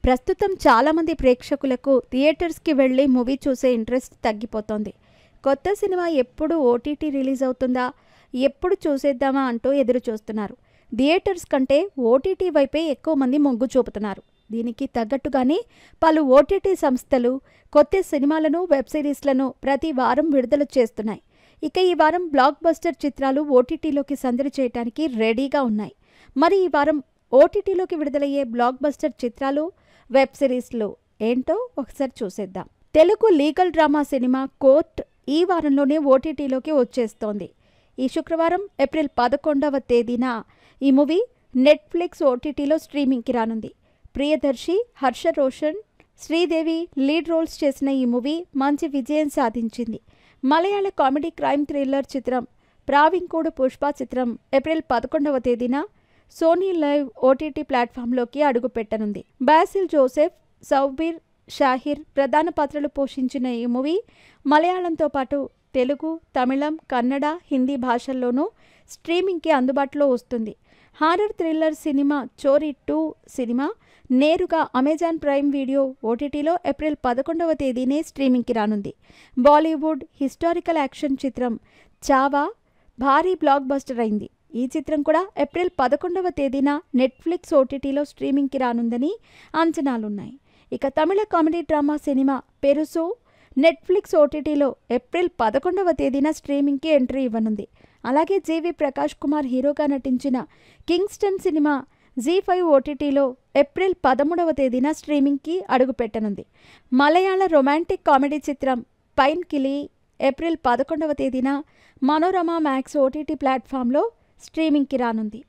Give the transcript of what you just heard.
ప్రస్తుతం చాలామంది ప్రేక్షకులకు థియేటర్స్కి వెళ్ళి మూవీ చూసే ఇంట్రెస్ట్ తగ్గిపోతోంది. కొత్త సినిమా ఎప్పుడు ఓటీటీ రిలీజ్ అవుతుందా, ఎప్పుడు చూసేద్దామా అంటూ ఎదురు చూస్తున్నారు. థియేటర్స్ కంటే ఓటీటీ వైపే ఎక్కువ మంది మొగ్గు చూపుతున్నారు. దీనికి తగ్గట్టుగానే పలు ఓటీటీ సంస్థలు కొత్త సినిమాలను, వెబ్ సిరీస్లను ప్రతి వారం విడుదల చేస్తున్నాయి. ఇక ఈ వారం బ్లాక్ బస్టర్ చిత్రాలు ఓటీటీలోకి సందడి చేయడానికి రెడీగా ఉన్నాయి. మరి ఈ వారం ఓటీటీలోకి విడుదలయ్యే బ్లాక్ బస్టర్ చిత్రాలు, వెబ్ సిరీస్లు ఏంటో ఒకసారి చూసేద్దాం. Telugu legal drama cinema court ఈ వారంలోనే ఓటీటీలోకి వచ్చేస్తోంది. ఈ శుక్రవారం ఏప్రిల్ 11వ తేదీన ఈ మూవీ నెట్ఫ్లిక్స్ ఓటీటీలో స్ట్రీమింగ్కి రానుంది. ప్రియదర్శి, హర్ష రోషన్, శ్రీదేవి లీడ్ రోల్స్ చేసిన ఈ మూవీ మంచి విజయం సాధించింది. మలయాళ కామెడీ క్రైమ్ థ్రిల్లర్ చిత్రం ప్రావింకోడు పుష్ప చిత్రం ఏప్రిల్ 11వ తేదీన సోనీ లైవ్ ఓటీటీ ప్లాట్ఫామ్లోకి అడుగుపెట్టనుంది. బాసిల్ జోసెఫ్, సౌబీర్ షాహిర్ ప్రధాన పాత్రలు పోషించిన ఈ మూవీ మలయాళంతో పాటు తెలుగు, తమిళం, కన్నడ, హిందీ భాషల్లోనూ స్ట్రీమింగ్కి అందుబాటులో వస్తుంది. హారర్ థ్రిల్లర్ సినిమా చోరీ 2 సినిమా నేరుగా అమెజాన్ ప్రైమ్ వీడియో ఓటీటీలో ఏప్రిల్ 11వ తేదీనే స్ట్రీమింగ్కి రానుంది. బాలీవుడ్ హిస్టారికల్ యాక్షన్ చిత్రం చావా భారీ బ్లాక్ బస్టర్ అయింది. ఈ చిత్రం కూడా ఏప్రిల్ 11వ తేదీన నెట్ఫ్లిక్స్ ఓటీటీలో స్ట్రీమింగ్కి రానుందని అంచనాలున్నాయి. ఇక తమిళ కామెడీ డ్రామా సినిమా పెరుసు నెట్ఫ్లిక్స్ ఓటీటీలో ఏప్రిల్ 11వ తేదీన స్ట్రీమింగ్కి ఎంట్రీ ఇవ్వనుంది. అలాగే జీవి ప్రకాష్ కుమార్ హీరోగా నటించిన కింగ్స్టన్ సినిమా జీ5 ఓటీటీలో ఏప్రిల్ 13వ తేదీన స్ట్రీమింగ్కి అడుగుపెట్టనుంది. మలయాళ రొమాంటిక్ కామెడీ చిత్రం పైన్ కిలి ఏప్రిల్ 11వ తేదీన మనోరమ మ్యాక్స్ ఓటీటీ ప్లాట్ఫామ్లో స్ట్రీమింగ్కి రానుంది.